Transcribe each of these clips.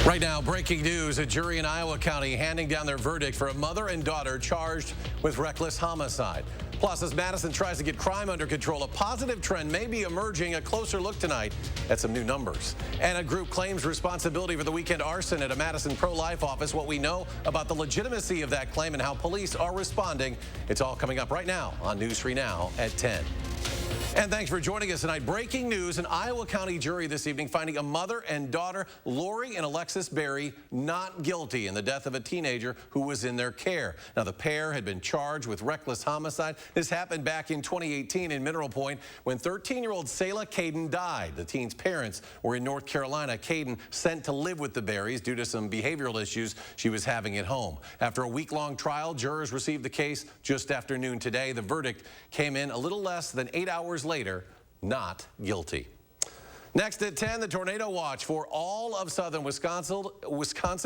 Right now, breaking news, a jury in Iowa County handing down their verdict for a mother and daughter charged with reckless homicide. Plus, as Madison tries to get crime under control, a positive trend may be emerging. A closer look tonight at some new numbers. And a group claims responsibility for the weekend arson at a Madison pro-life office. What we know about the legitimacy of that claim and how police are responding. It's all coming up right now on News 3 Now at 10. And thanks for joining us tonight. Breaking news, an Iowa County jury this evening finding a mother and daughter, Lori and Alexis Berry, not guilty in the death of a teenager who was in their care. Now, the pair had been charged with reckless homicide. This happened back in 2018 in Mineral Point when 13-year-old Selah Caden died. The teen's parents were in North Carolina. Caden sent to live with the Berrys due to some behavioral issues she was having at home. After a week-long trial, jurors received the case just after noon today. The verdict came in a little less than 8 hours later, not guilty. Next at 10, the tornado watch for all of southern Wisconsin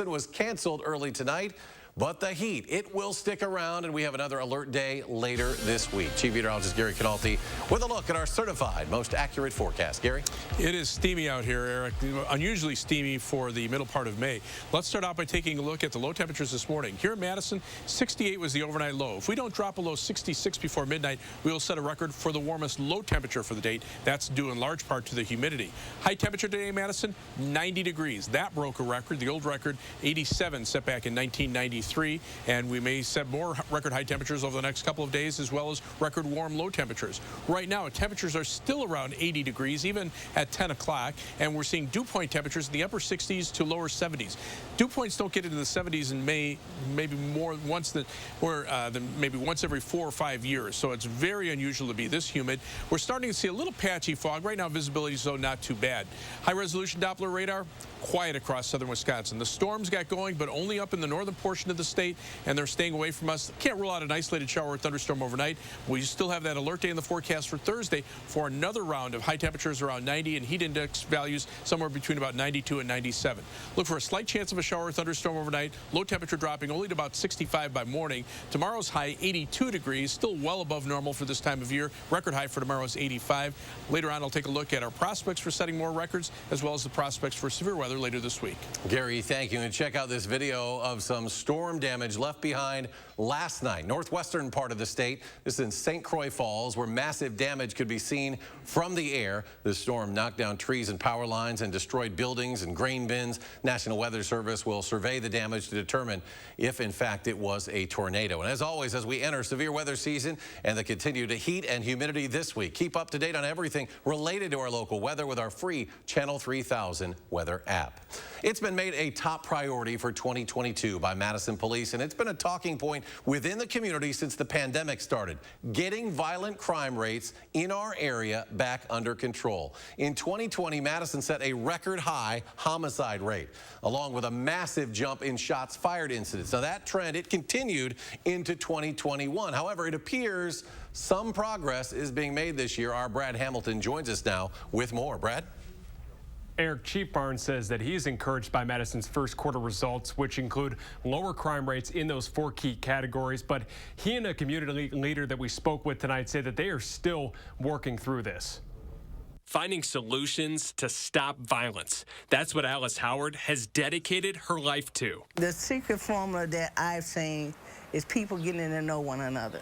was canceled early tonight. But the heat, it will stick around, and we have another alert day later this week. Chief Meteorologist Gary Canalti with a look at our certified most accurate forecast. Gary? It is steamy out here, Eric. Unusually steamy for the middle part of May. Let's start out by taking a look at the low temperatures this morning. Here in Madison, 68 was the overnight low. If we don't drop below 66 before midnight, we will set a record for the warmest low temperature for the date. That's due in large part to the humidity. High temperature today in Madison, 90 degrees. That broke a record, the old record, 87, set back in 1993. And we may set more record high temperatures over the next couple of days, as well as record warm low temperatures. Right now, temperatures are still around 80 degrees, even at 10 o'clock, and we're seeing dew point temperatures in the upper 60s to lower 70s. Dew points don't get into the 70s in May, maybe more once than maybe once every 4 or 5 years. So it's very unusual to be this humid. We're starting to see a little patchy fog. Right now, visibility is, though, not too bad. High-resolution Doppler radar, quiet across southern Wisconsin. The storms got going, but only up in the northern portion of the state, and they're staying away from us. Can't rule out an isolated shower or thunderstorm overnight. We still have that alert day in the forecast for Thursday for another round of high temperatures around 90 and heat index values somewhere between about 92 and 97. Look for a slight chance of a shower or thunderstorm overnight. Low temperature dropping only to about 65 by morning. Tomorrow's high 82 degrees, still well above normal for this time of year. Record high for tomorrow is 85. Later on, I'll take a look at our prospects for setting more records, as well as the prospects for severe weather later this week. Gary, thank you. And check out this video of some storm damage left behind last night. Northwestern part of the state. This is in St. Croix Falls, where massive damage could be seen from the air. The storm knocked down trees and power lines and destroyed buildings and grain bins. National Weather Service will survey the damage to determine if, in fact, it was a tornado. And as always, as we enter severe weather season and the continued heat and humidity this week, keep up to date on everything related to our local weather with our free Channel 3000 weather app. It's been made a top priority for 2022 by Madison Police, and it's been a talking point within the community since the pandemic started, getting violent crime rates in our area back under control. In 2020, Madison set a record high homicide rate, along with a massive jump in shots fired incidents. Now that trend, it continued into 2021. However, it appears some progress is being made this year. Our Brad Hamilton joins us now with more. Brad? Eric, Chief Barnes says that he's encouraged by Madison's first quarter results, which include lower crime rates in those 4 key categories. But he and a community leader that we spoke with tonight say that they are still working through this. Finding solutions to stop violence. That's what Alice Howard has dedicated her life to. The secret formula that I've seen is people getting to know one another.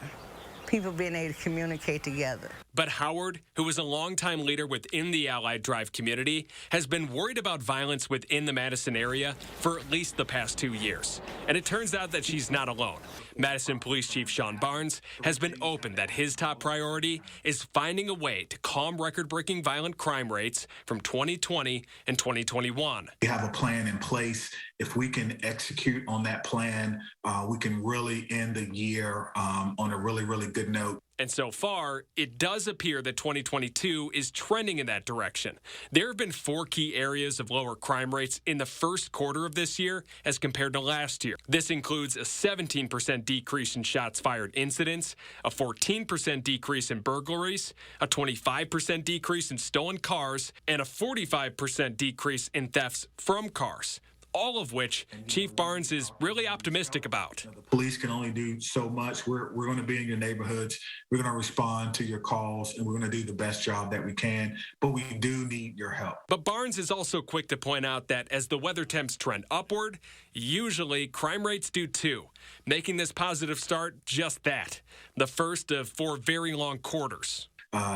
People being able to communicate together. But Howard, who was a longtime leader within the Allied Drive community, has been worried about violence within the Madison area for at least the past 2 years. And it turns out that she's not alone. Madison Police Chief Sean Barnes has been open that his top priority is finding a way to calm record-breaking violent crime rates from 2020 and 2021. We have a plan in place. If we can execute on that plan, we can really end the year on a really, really good note. And so far, it does appear that 2022 is trending in that direction. There have been 4 key areas of lower crime rates in the first quarter of this year as compared to last year. This includes a 17% decrease in shots fired incidents, a 14% decrease in burglaries, a 25% decrease in stolen cars, and a 45% decrease in thefts from cars. all of which Chief Barnes is really optimistic about. The police can only do so much. We're going to be in your neighborhoods. We're going to respond to your calls, and we're going to do the best job that we can. But we do need your help. But Barnes is also quick to point out that as the weather temps trend upward, usually crime rates do too, making this positive start just that, the first of 4 very long quarters.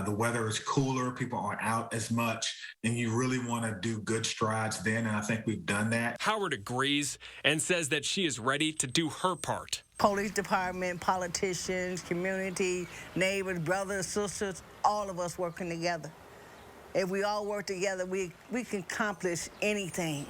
The weather is cooler, people aren't out as much, and you really want to do good strides then, and I think we've done that. Howard agrees and says that she is ready to do her part. Police department, politicians, community, neighbors, brothers, sisters, all of us working together. If we all work together, we can accomplish anything.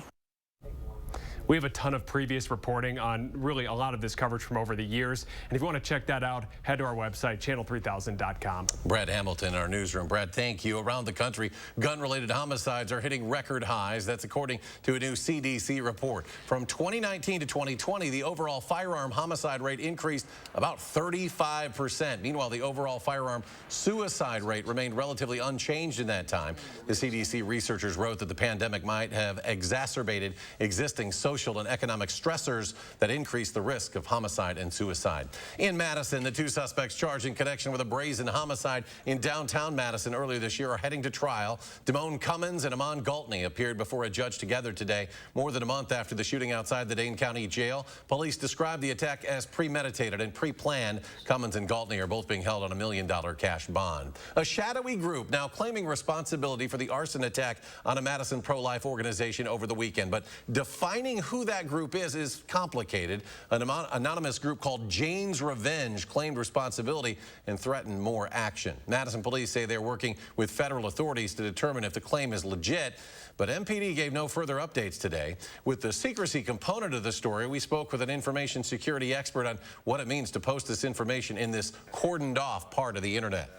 We have a ton of previous reporting on really a lot of this coverage from over the years. And if you want to check that out, head to our website, channel3000.com. Brad Hamilton in our newsroom. Brad, thank you. Around the country, gun-related homicides are hitting record highs. That's according to a new CDC report. From 2019 to 2020, the overall firearm homicide rate increased about 35%. Meanwhile, the overall firearm suicide rate remained relatively unchanged in that time. The CDC researchers wrote that the pandemic might have exacerbated existing social and economic stressors that increase the risk of homicide and suicide. In Madison, the 2 suspects charged in connection with a brazen homicide in downtown Madison earlier this year are heading to trial. Damone Cummins and Amon Galtney appeared before a judge together today, more than a month after the shooting outside the Dane County Jail. Police described the attack as premeditated and pre-planned. Cummins and Galtney are both being held on $1 million cash bond. A shadowy group now claiming responsibility for the arson attack on a Madison pro-life organization over the weekend, but defining who that group is complicated. An anonymous group called Jane's Revenge claimed responsibility and threatened more action. Madison police say they're working with federal authorities to determine if the claim is legit, but MPD gave no further updates today. With the secrecy component of the story, we spoke with an information security expert on what it means to post this information in this cordoned off part of the internet.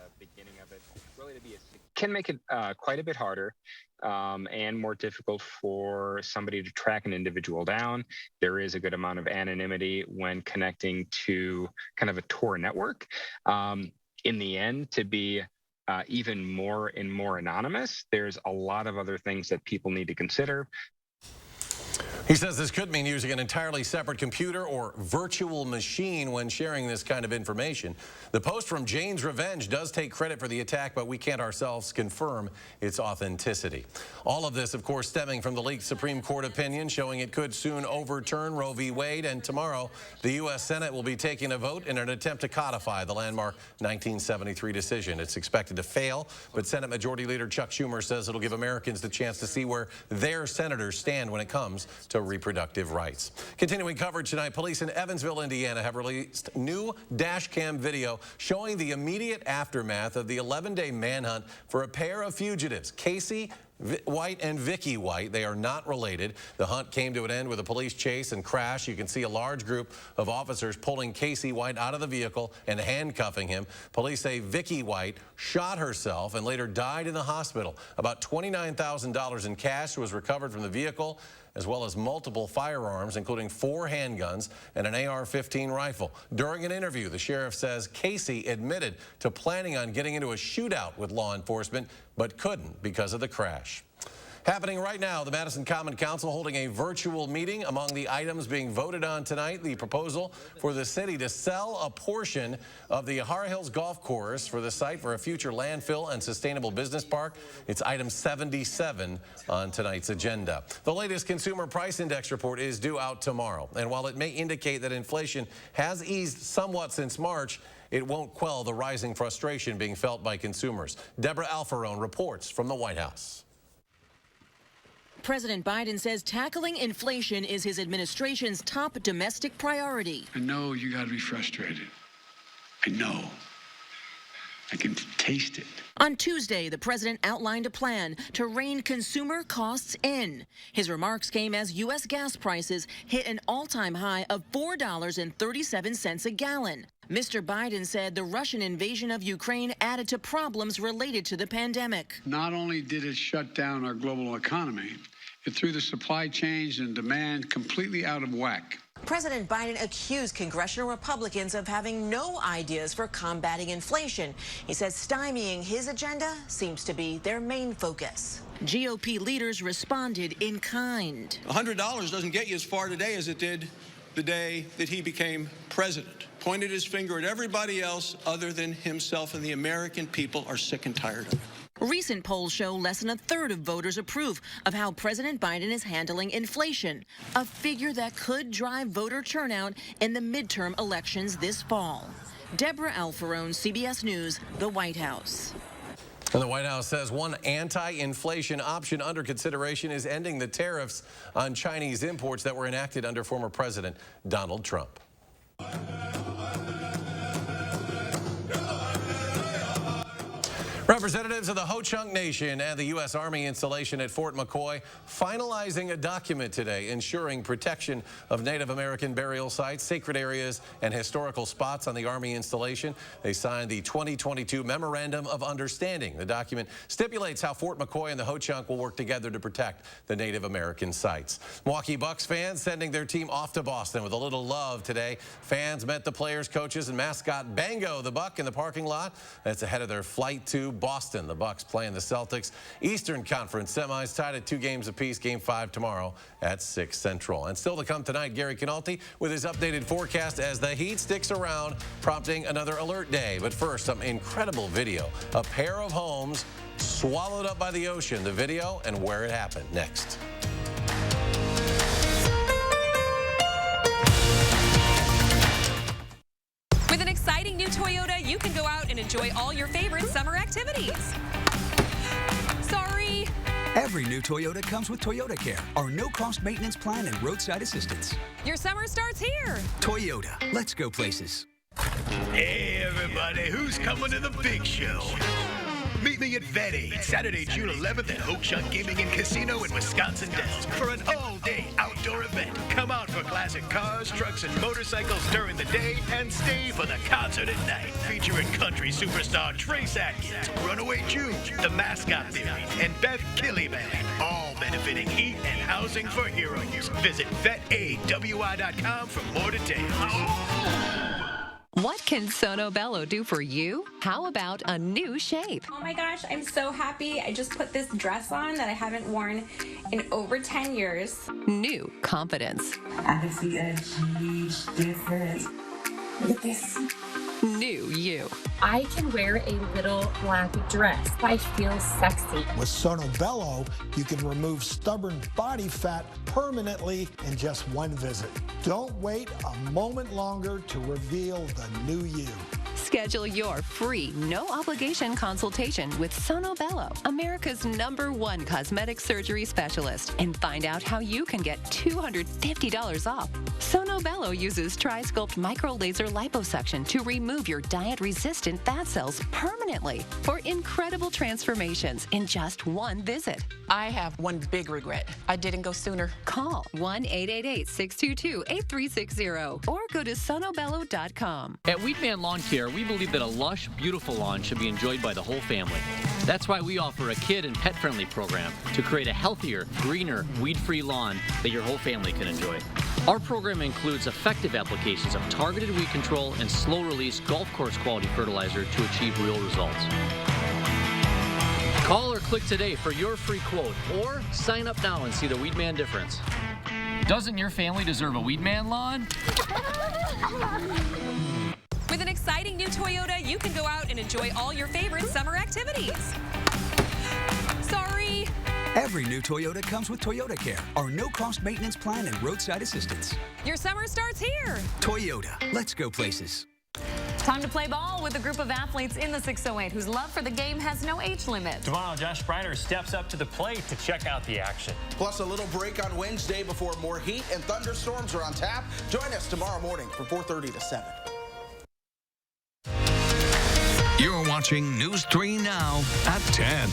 Can make it quite a bit harder and more difficult for somebody to track an individual down. There is a good amount of anonymity when connecting to kind of a Tor network. In the end, to be even more and more anonymous, there's a lot of other things that people need to consider. He says this could mean using an entirely separate computer or virtual machine when sharing this kind of information. The post from Jane's Revenge does take credit for the attack, but we can't ourselves confirm its authenticity. All of this, of course, stemming from the leaked Supreme Court opinion showing it could soon overturn Roe v. Wade, and tomorrow the U.S. Senate will be taking a vote in an attempt to codify the landmark 1973 decision. It's expected to fail, but Senate Majority Leader Chuck Schumer says it'll give Americans the chance to see where their senators stand when it comes to reproductive rights. Continuing coverage tonight, police in Evansville, Indiana have released new dash cam video showing the immediate aftermath of the 11-day manhunt for a pair of fugitives, Casey White and Vicky White. They are not related. The hunt came to an end with a police chase and crash. You can see a large group of officers pulling Casey White out of the vehicle and handcuffing him. Police say Vicky White shot herself and later died in the hospital. About $29,000 in cash was recovered from the vehicle, as well as multiple firearms, including 4 handguns and an AR-15 rifle. During an interview, the sheriff says Casey admitted to planning on getting into a shootout with law enforcement, but couldn't because of the crash. Happening right now, the Madison Common Council holding a virtual meeting. Among the items being voted on tonight, the proposal for the city to sell a portion of the Har Hills Golf Course for the site for a future landfill and sustainable business park. It's item 77 on tonight's agenda. The latest Consumer Price Index report is due out tomorrow. And while it may indicate that inflation has eased somewhat since March, it won't quell the rising frustration being felt by consumers. Deborah Alfarone reports from the White House. President Biden says tackling inflation is his administration's top domestic priority. I know you got to be frustrated. I know. I can taste it. On Tuesday, the president outlined a plan to rein consumer costs in. His remarks came as U.S. gas prices hit an all-time high of $4.37 a gallon. Mr. Biden said the Russian invasion of Ukraine added to problems related to the pandemic. Not only did it shut down our global economy, it threw the supply chains and demand completely out of whack. President Biden accused congressional Republicans of having no ideas for combating inflation. He says stymieing his agenda seems to be their main focus. GOP leaders responded in kind. $100 doesn't get you as far today as it did the day that he became president. Pointed his finger at everybody else other than himself, and the American people are sick and tired of it. Recent polls show less than a third of voters approve of how President Biden is handling inflation, a figure that could drive voter turnout in the midterm elections this fall. Deborah Alfarone, CBS News, the White House. And the White House says one anti-inflation option under consideration is ending the tariffs on Chinese imports that were enacted under former President Donald Trump. Representatives of the Ho-Chunk Nation and the U.S. Army installation at Fort McCoy finalizing a document today ensuring protection of Native American burial sites, sacred areas, and historical spots on the Army installation. They signed the 2022 Memorandum of Understanding. The document stipulates how Fort McCoy and the Ho-Chunk will work together to protect the Native American sites. Milwaukee Bucks fans sending their team off to Boston with a little love today. Fans met the players, coaches, and mascot Bango the Buck in the parking lot. That's ahead of their flight to Boston. The Bucks playing the Celtics. Eastern Conference semis tied at 2 games apiece. Game 5 tomorrow at 6 Central. And still to come tonight, Gary Canalti with his updated forecast as the heat sticks around, prompting another alert day. But first, some incredible video. A pair of homes swallowed up by the ocean. The video and where it happened next. With an exciting new Toyota, you can go out and enjoy all your favorite summer activities. Sorry. Every new Toyota comes with Toyota Care, our no-cost maintenance plan and roadside assistance. Your summer starts here. Toyota, let's go places. Hey, everybody, who's coming to the big show? Meet me at Vet Aid, Saturday, June 11th at Ho-Chunk Gaming and Casino in Wisconsin Dells for an all-day outdoor event. Come out for classic cars, trucks, and motorcycles during the day and stay for the concert at night. Featuring country superstar Trace Atkins, Runaway June, The Mascot Theory, and Beth Killyman. All benefiting Heat and Housing for Heroes. Visit VetAidWI.com for more details. What can Sono Bello do for you? How about a new shape? Oh my gosh, I'm so happy. I just put this dress on that I haven't worn in over 10 years. New confidence. I can see a huge difference. Look at this. New you. I can wear a little black dress. I feel sexy. With Sono Bello, you can remove stubborn body fat permanently in just one visit. Don't wait a moment longer to reveal the new you. Schedule your free, no-obligation consultation with Sono Bello, America's #1 cosmetic surgery specialist, and find out how you can get $250 off. Sono Bello uses Tri-Sculpt micro-laser liposuction to remove your diet-resistant fat cells permanently for incredible transformations in just one visit. I have one big regret. I didn't go sooner. Call 1-888-622-8360 or go to sonobello.com. At Weedman Lawn Care, we believe that a lush, beautiful lawn should be enjoyed by the whole family. That's why we offer a kid and pet-friendly program to create a healthier, greener, weed-free lawn that your whole family can enjoy. Our program includes effective applications of targeted weed control and slow-release golf course quality fertilizer to achieve real results. Call or click today for your free quote, or sign up now and see the Weedman difference. Doesn't your family deserve a Weedman lawn? With an exciting new Toyota, you can go out and enjoy all your favorite summer activities. Sorry. Every new Toyota comes with Toyota Care, our no-cost maintenance plan and roadside assistance. Your summer starts here. Toyota, let's go places. Time to play ball with a group of athletes in the 608 whose love for the game has no age limit. Tomorrow, Josh Spreiter steps up to the plate to check out the action. Plus a little break on Wednesday before more heat and thunderstorms are on tap. Join us tomorrow morning from 4:30 to 7. You're watching News 3 Now at 10.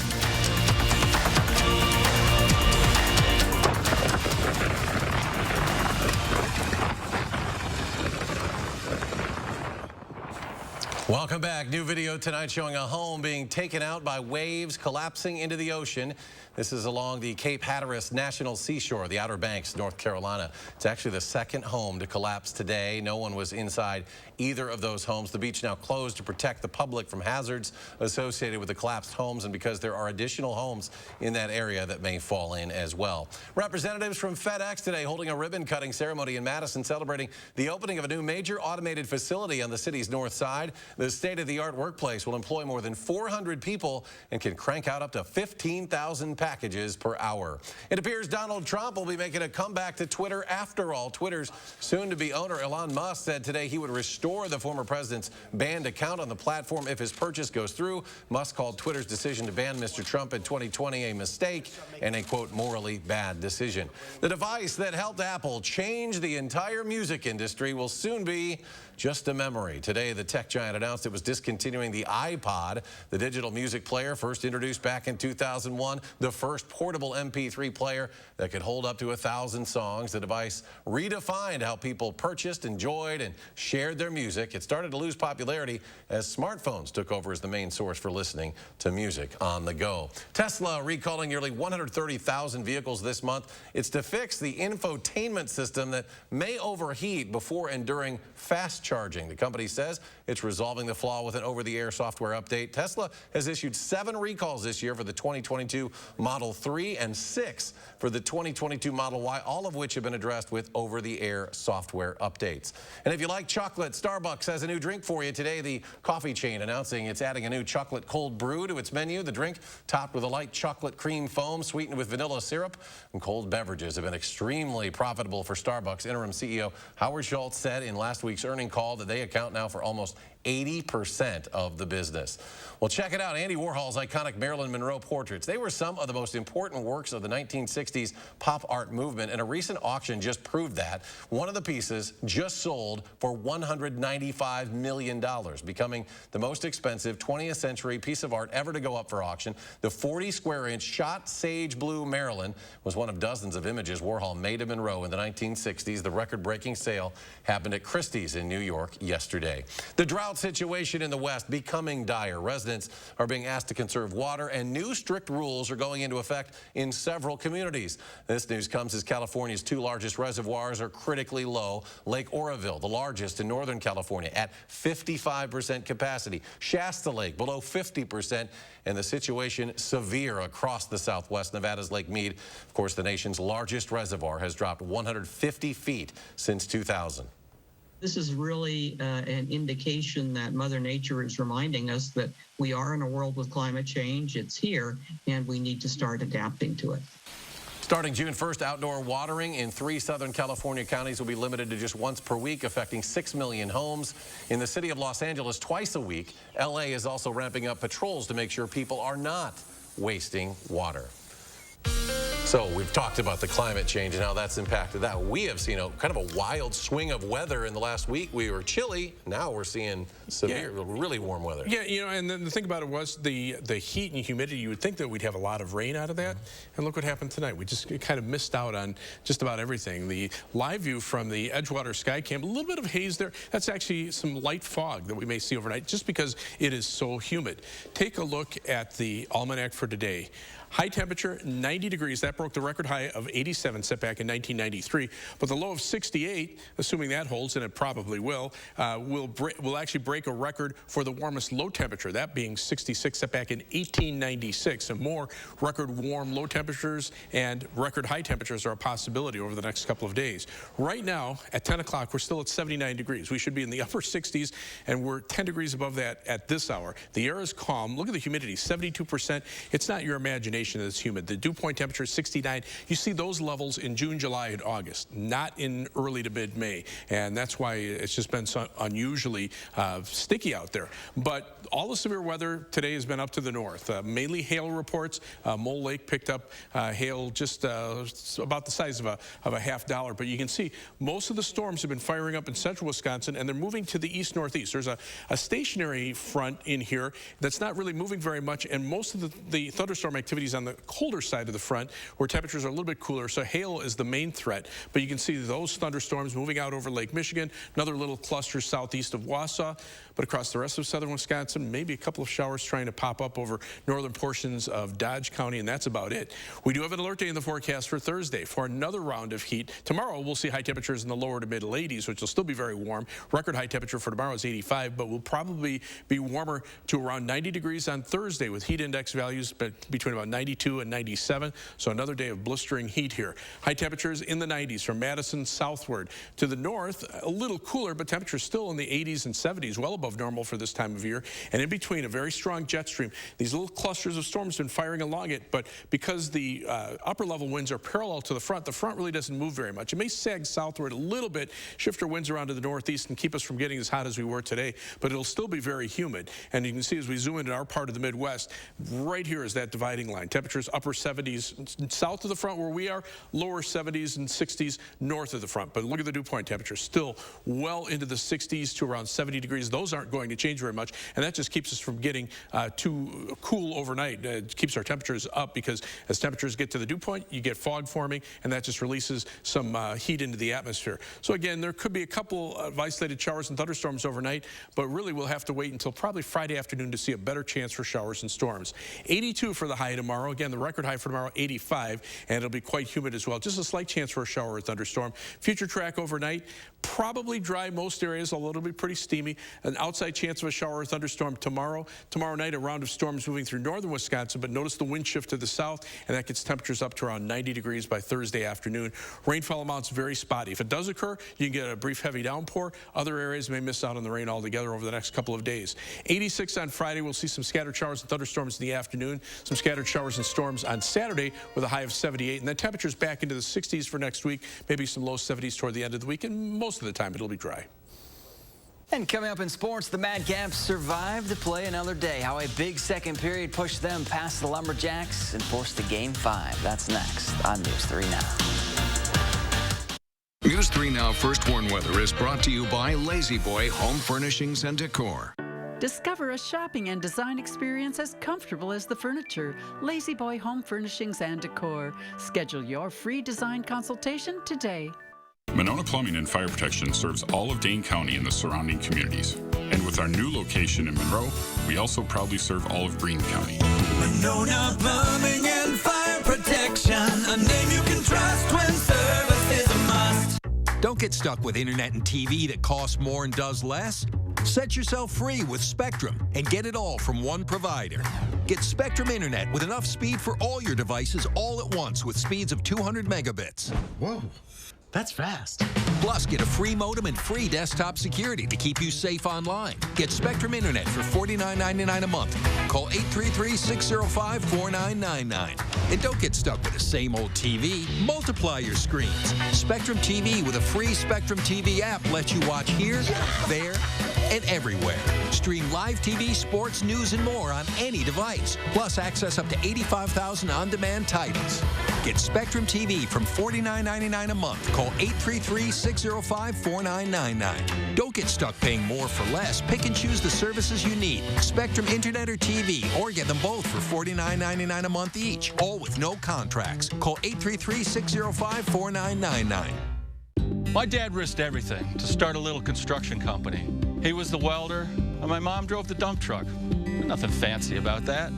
Welcome back. New video tonight showing a home being taken out by waves collapsing into the ocean. This is along the Cape Hatteras National Seashore, the Outer Banks, North Carolina. It's actually the second home to collapse today. No one was inside either of those homes. The beach now closed to protect the public from hazards associated with the collapsed homes and because there are additional homes in that area that may fall in as well. Representatives from FedEx today holding a ribbon-cutting ceremony in Madison celebrating the opening of a new major automated facility on the city's north side. The state-of-the-art workplace will employ more than 400 people and can crank out up to 15,000 packages per hour. It appears Donald Trump will be making a comeback to Twitter after all. Twitter's soon-to-be owner Elon Musk said today he would restore the former president's banned account on the platform if his purchase goes through. Musk called Twitter's decision to ban Mr. Trump in 2020 a mistake and a, quote, morally bad decision. The device that helped Apple change the entire music industry will soon be just a memory. Today, the tech giant announced it was discontinuing the iPod, the digital music player first introduced back in 2001, the first portable MP3 player that could hold up to 1,000 songs. The device redefined how people purchased, enjoyed, and shared their music. It started to lose popularity as smartphones took over as the main source for listening to music on the go. Tesla recalling nearly 130,000 vehicles this month. It's to fix the infotainment system that may overheat before and during fast charging. The company says it's resolving the flaw with an over-the-air software update. Tesla has issued 7 recalls this year for the 2022 Model 3 and 6 for the 2022 Model Y, all of which have been addressed with over-the-air software updates. And if you like chocolate, Starbucks has a new drink for you today. The coffee chain announcing it's adding a new chocolate cold brew to its menu. The drink topped with a light chocolate cream foam sweetened with vanilla syrup. And cold beverages have been extremely profitable for Starbucks. Interim CEO Howard Schultz said in last week's earnings call that they account now for almost 80% of the business. Well, check it out. Andy Warhol's iconic Marilyn Monroe portraits. They were some of the most important works of the 1960s pop art movement, and a recent auction just proved that. One of the pieces just sold for $195 million, becoming the most expensive 20th century piece of art ever to go up for auction. The 40-square-inch shot sage blue Marilyn was one of dozens of images Warhol made of Monroe in the 1960s. The record-breaking sale happened at Christie's in New York yesterday. The drought situation in the West becoming dire. Residents are being asked to conserve water, and new strict rules are going into effect in several communities. This news comes as California's 2 largest reservoirs are critically low. Lake Oroville, the largest in Northern California, at 55% capacity. Shasta Lake below 50%, and the situation severe across the Southwest. Nevada's Lake Mead, of course, the nation's largest reservoir, has dropped 150 feet since 2000. This is really an indication that Mother Nature is reminding us that we are in a world with climate change. It's here, and we need to start adapting to it. Starting June 1st, outdoor watering in 3 Southern California counties will be limited to just once per week, affecting 6 million homes. In the city of Los Angeles, twice a week. LA is also ramping up patrols to make sure people are not wasting water. So we've talked about the climate change and how that's impacted that. We have seen a kind of a wild swing of weather in the last week. We were chilly. Now we're seeing severe, really warm weather. Yeah, you know, and then the thing about it was the heat and humidity. You would think that we'd have a lot of rain out of that. And look what happened tonight. We just kind of missed out on just about everything. The live view from the Edgewater Sky Cam, a little bit of haze there. That's actually some light fog that we may see overnight just because it is so humid. Take a look at the almanac for today. High temperature, 90 degrees. That broke the record high of 87 set back in 1993. But the low of 68, assuming that holds, and it probably will actually break a record for the warmest low temperature, that being 66 set back in 1896. And more record warm low temperatures and record high temperatures are a possibility over the next couple of days. Right now, at 10 o'clock, we're still at 79 degrees. We should be in the upper 60s, and we're 10 degrees above that at this hour. The air is calm. Look at the humidity, 72%. It's not your imagination that's humid. The dew point temperature is 69. You see those levels in June, July, and August, not in early to mid-May. And that's why it's just been so unusually sticky out there. But all the severe weather today has been up to the north. Mainly hail reports. Mole Lake picked up hail just about the size of a $50. But you can see most of the storms have been firing up in central Wisconsin, and they're moving to the east-northeast. There's a stationary front in here that's not really moving very much, and most of the thunderstorm activity 60s on the colder side of the front, where temperatures are a little bit cooler, so hail is the main threat. But you can see those thunderstorms moving out over Lake Michigan, another little cluster southeast of Wausau, but across the rest of southern Wisconsin, maybe a couple of showers trying to pop up over northern portions of Dodge County, and that's about it. We do have an alert day in the forecast for Thursday for another round of heat. Tomorrow, we'll see high temperatures in the lower to middle 80s, which will still be very warm. Record high temperature for tomorrow is 85, but will probably be warmer to around 90 degrees on Thursday, with heat index values between about 92 and 97. So another day of blistering heat here. High temperatures in the 90s from Madison southward. To the north, a little cooler, but temperatures still in the 80s and 70s, well above normal for this time of year. And in between, a very strong jet stream. These little clusters of storms have been firing along it, but because the upper level winds are parallel to the front really doesn't move very much. It may sag southward a little bit, shift our winds around to the northeast and keep us from getting as hot as we were today, but it'll still be very humid. And you can see as we zoom into our part of the Midwest, right here is that dividing line. Temperatures upper 70s south of the front where we are, lower 70s and 60s north of the front. But look at the dew point temperatures, still well into the 60s to around 70 degrees. Those aren't going to change very much, and that just keeps us from getting too cool overnight. It keeps our temperatures up, because as temperatures get to the dew point, you get fog forming, and that just releases some heat into the atmosphere. So again, there could be a couple of isolated showers and thunderstorms overnight, but really we'll have to wait until probably Friday afternoon to see a better chance for showers and storms. 82 for the high tomorrow. Again, the record high for tomorrow, 85, and it'll be quite humid as well. Just a slight chance for a shower or thunderstorm. Future track overnight, probably dry most areas, although it'll be pretty steamy. An outside chance of a shower or thunderstorm tomorrow. Tomorrow night, a round of storms moving through northern Wisconsin, but notice the wind shift to the south, and that gets temperatures up to around 90 degrees by Thursday afternoon. Rainfall amounts very spotty. If it does occur, you can get a brief heavy downpour. Other areas may miss out on the rain altogether over the next couple of days. 86 on Friday. We'll see some scattered showers and thunderstorms in the afternoon. Some scattered showers and storms on Saturday with a high of 78. And then temperatures back into the 60s for next week. Maybe some low 70s toward the end of the week. And most of the time, it'll be dry. And coming up in sports, the Madcaps survived to play another day. How a big second period pushed them past the Lumberjacks and forced to Game 5. That's next on News 3 Now. News 3 Now First Warn Weather is brought to you by Lazy Boy Home Furnishings and Decor. Discover a shopping and design experience as comfortable as the furniture. Lazy Boy Home Furnishings and Decor. Schedule your free design consultation today. Monona Plumbing and Fire Protection serves all of Dane County and the surrounding communities. And with our new location in Monroe, we also proudly serve all of Greene County. Monona Plumbing and Fire Protection, a name you can trust when service is a must. Don't get stuck with internet and TV that costs more and does less. Set yourself free with Spectrum and get it all from one provider. Get Spectrum Internet with enough speed for all your devices all at once with speeds of 200 megabits. Whoa. That's fast. Plus, get a free modem and free desktop security to keep you safe online. Get Spectrum Internet for $49.99 a month. Call 833-605-4999. And don't get stuck with the same old TV. Multiply your screens. Spectrum TV with a free Spectrum TV app lets you watch here, there, and everywhere. Stream live TV, sports, news, and more on any device. Plus, access up to 85,000 on-demand titles. Get Spectrum TV from $49.99 a month. Call 833-605-4999. Don't get stuck paying more for less. Pick and choose the services you need. Spectrum Internet or TV, or get them both for $49.99 a month each. All with no contracts. Call 833-605-4999. My dad risked everything to start a little construction company. He was the welder, and my mom drove the dump truck. Nothing fancy about that,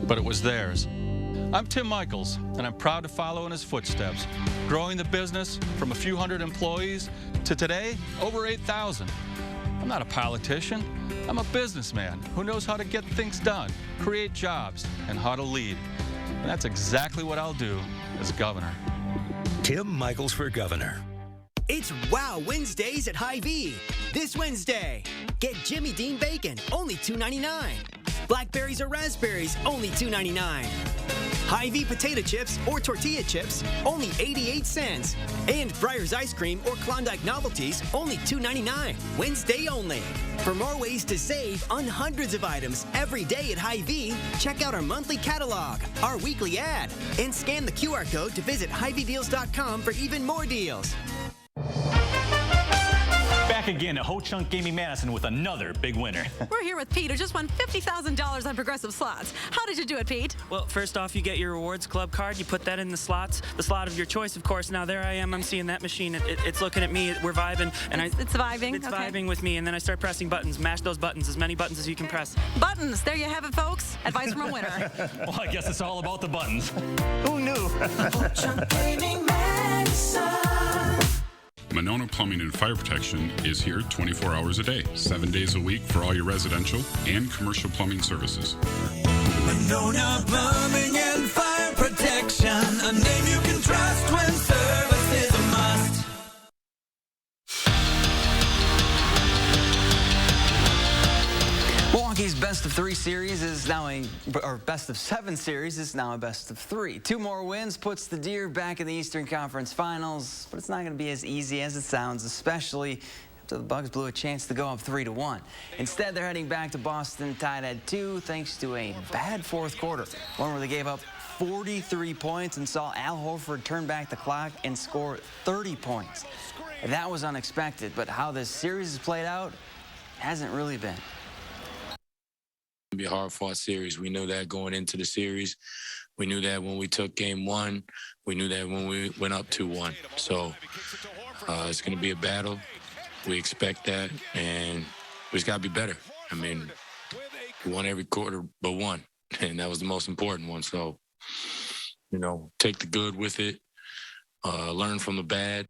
but it was theirs. I'm Tim Michaels, and I'm proud to follow in his footsteps, growing the business from a few hundred employees to today, over 8,000. I'm not a politician. I'm a businessman who knows how to get things done, create jobs, and how to lead. And that's exactly what I'll do as governor. Tim Michaels for governor. It's Wow Wednesdays at Hy-Vee. This Wednesday, get Jimmy Dean bacon, only $2.99. Blackberries or raspberries, only $2.99. Hy-Vee potato chips or tortilla chips, only 88 cents. And Breyer's ice cream or Klondike novelties, only $2.99. Wednesday only. For more ways to save on hundreds of items every day at Hy-Vee, check out our monthly catalog, our weekly ad, and scan the QR code to visit HyVeeDeals.com for even more deals. Back back again at Ho Chunk Gaming Madison with another big winner. We're here with Pete, who just won $50,000 on Progressive Slots. How did you do it, Pete? Well, first off, you get your Rewards Club card. You put that in the slots, the slot of your choice, of course. Now, there I am. I'm seeing that machine. It's looking at me. We're vibing. And It's vibing? It's Okay. vibing with me. And then I start pressing buttons. Mash those buttons, as many buttons as you can press. Buttons. There you have it, folks. Advice from a winner. Well, I guess it's all about the buttons. Who knew? Monona Plumbing and Fire Protection is here 24 hours a day, 7 days a week for all your residential and commercial plumbing services. Monona Plumbing and Fire Protection, a name you can trust when service is a must. Milwaukee's best of 3 series is now best of 7 series is now a best of 3. 2 more wins puts the Deer back in the Eastern Conference Finals, but it's not going to be as easy as it sounds, especially after the Bugs blew a chance to go up 3-1. Instead, they're heading back to Boston tied at 2 thanks to a bad fourth quarter, one where they gave up 43 points and saw Al Horford turn back the clock and score 30 points. That was unexpected, but how this series has played out hasn't really been. It'll be a hard-fought series. We knew that going into the series. We knew that when we took game 1. We knew that when we went up 2-1. So it's going to be a battle. We expect that, and we just got to be better. I mean, we won every quarter but one, and that was the most important one. So, you know, take the good with it, learn from the bad.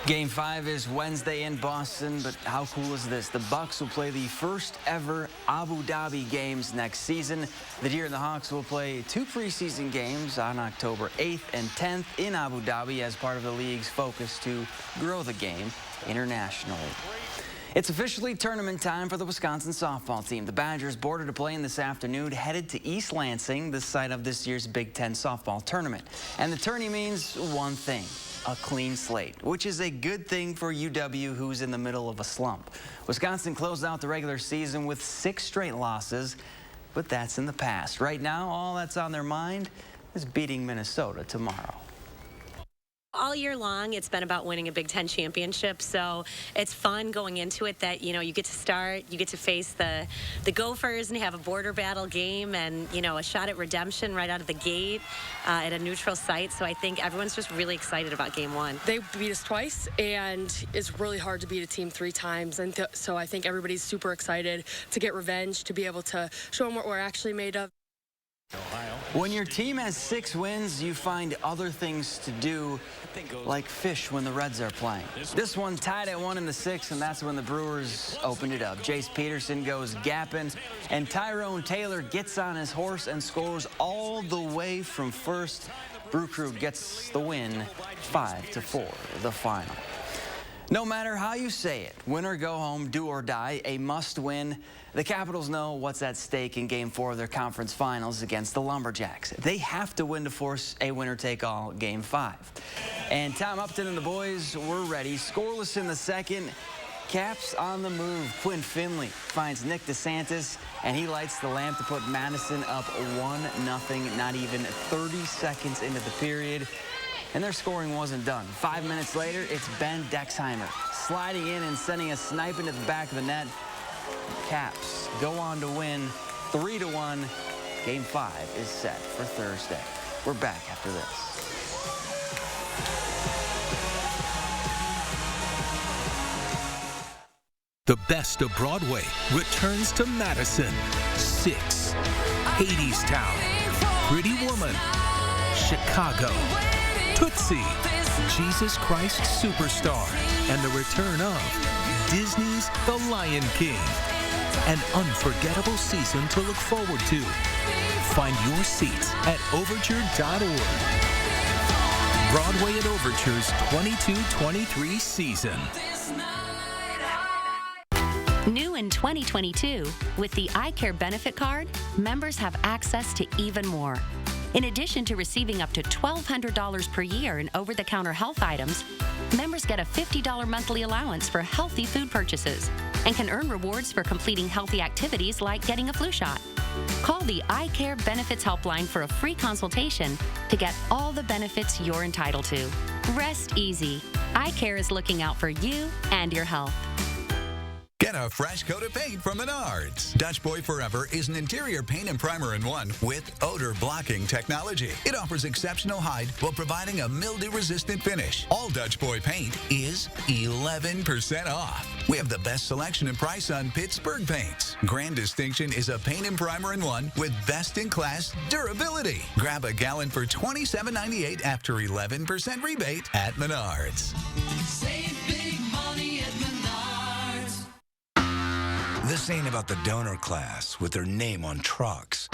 Game 5 is Wednesday in Boston, but how cool is this? The Bucks will play the first ever Abu Dhabi games next season. The Deer and the Hawks will play 2 preseason games on October 8th and 10th in Abu Dhabi as part of the league's focus to grow the game internationally. It's officially tournament time for the Wisconsin softball team. The Badgers boarded a plane this afternoon, headed to East Lansing, the site of this year's Big Ten softball tournament. And the tourney means one thing: a clean slate, which is a good thing for UW, who's in the middle of a slump. Wisconsin closed out the regular season with 6 straight losses, but that's in the past. Right now, all that's on their mind is beating Minnesota tomorrow. All year long, it's been about winning a Big Ten championship, so it's fun going into it that, you know, you get to start, you get to face the Gophers and have a border battle game and, you know, a shot at redemption right out of the gate at a neutral site. So I think everyone's just really excited about game 1. They beat us twice, and it's really hard to beat a team 3 times. And so I think everybody's super excited to get revenge, to be able to show them what we're actually made of. When your team has 6 wins, you find other things to do, like fish when the Reds are playing. This one tied at 1 in the 6th, and that's when the Brewers opened it up. Jace Peterson goes gapping, and Tyrone Taylor gets on his horse and scores all the way from first. Brew Crew gets the win, 5-4, the final. No matter how you say it, win or go home, do or die, a must win. The Capitals know what's at stake in Game 4 of their conference finals against the Lumberjacks. They have to win to force a winner-take-all Game 5. And Tom Upton and the boys were ready. Scoreless in the second. Caps on the move. Quinn Finley finds Nick DeSantis, and he lights the lamp to put Madison up 1-0, not even 30 seconds into the period. And their scoring wasn't done. 5 minutes later, it's Ben Dexheimer sliding in and sending a snipe into the back of the net. Caps go on to win 3-1. Game 5 is set for Thursday. We're back after this. The best of Broadway returns to Madison. 6, Hadestown, Pretty Woman, Chicago, Tootsie, Jesus Christ Superstar, and the return of Disney's The Lion King. An unforgettable season to look forward to. Find your seats at overture.org. Broadway at Overture's 22-23 season. New in 2022, with the Eye Care Benefit Card, members have access to even more. In addition to receiving up to $1,200 per year in over-the-counter health items, members get a $50 monthly allowance for healthy food purchases and can earn rewards for completing healthy activities like getting a flu shot. Call the Eye Care Benefits Helpline for a free consultation to get all the benefits you're entitled to. Rest easy. Eye Care is looking out for you and your health. Get a fresh coat of paint from Menards. Dutch Boy Forever is an interior paint and primer in one with odor-blocking technology. It offers exceptional hide while providing a mildew-resistant finish. All Dutch Boy paint is 11% off. We have the best selection and price on Pittsburgh paints. Grand Distinction is a paint and primer in one with best-in-class durability. Grab a gallon for $27.98 after 11% rebate at Menards. Save big money at Menards. This ain't about the donor class with their name on trucks,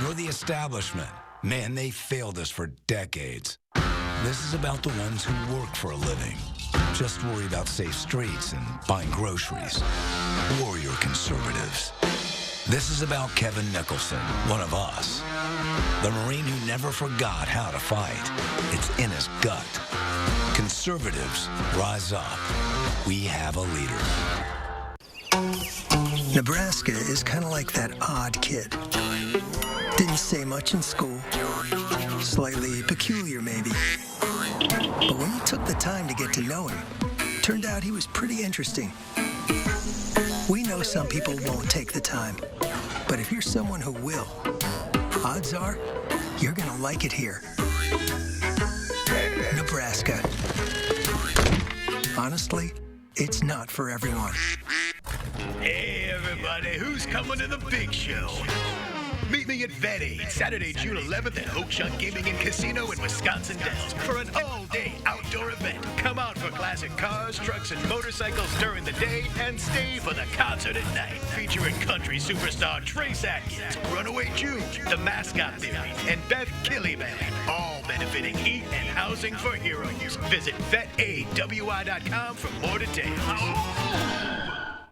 nor the establishment. Man, they failed us for decades. This is about the ones who work for a living. Just worry about safe streets and buying groceries. Warrior conservatives. This is about Kevin Nicholson, one of us. The Marine who never forgot how to fight. It's in his gut. Conservatives, rise up. We have a leader. Nebraska is kind of like that odd kid. Didn't say much in school. Slightly peculiar, maybe. But when you took the time to get to know him, turned out he was pretty interesting. We know some people won't take the time, but if you're someone who will, odds are you're gonna like it here. Nebraska. Honestly, it's not for everyone. Hey everybody, who's coming to the big show? Meet me at Vet Aid, Saturday, June 11th at Ho Chunk Gaming and Casino in Wisconsin Dells for an all-day outdoor event. Come out for classic cars, trucks, and motorcycles during the day and stay for the concert at night. Featuring country superstar Trace Atkins, Runaway June, The Mascot Theory, and Beth Killyman. All benefiting Eat and Housing for Heroes. Visit VetAidWI.com for more details.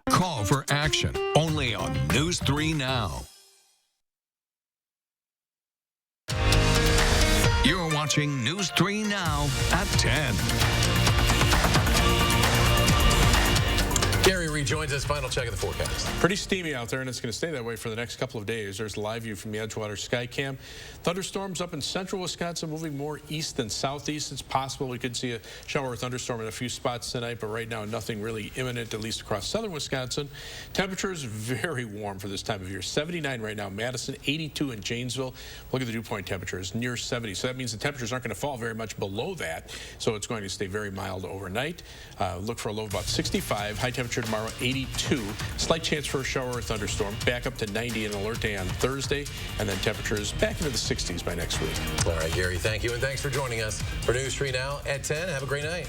Call for action only on News 3 Now. You're watching News 3 Now at 10. Gary rejoins us. Final check of the forecast. Pretty steamy out there, and it's going to stay that way for the next couple of days. There's a live view from the Edgewater Skycam. Thunderstorms up in central Wisconsin, moving more east than southeast. It's possible we could see a shower or thunderstorm in a few spots tonight, but right now nothing really imminent, at least across southern Wisconsin. Temperatures very warm for this time of year. 79 right now, Madison, 82 in Janesville. Look at the dew point temperatures, near 70. So that means the temperatures aren't going to fall very much below that. So it's going to stay very mild overnight. Look for a low of about 65. High temperature tomorrow, 82. Slight chance for a shower or thunderstorm. Back up to 90 and alert day on Thursday. And then temperatures back into the 60s by next week. All right, Gary, thank you. And thanks for joining us for News 3 Now at 10. Have a great night.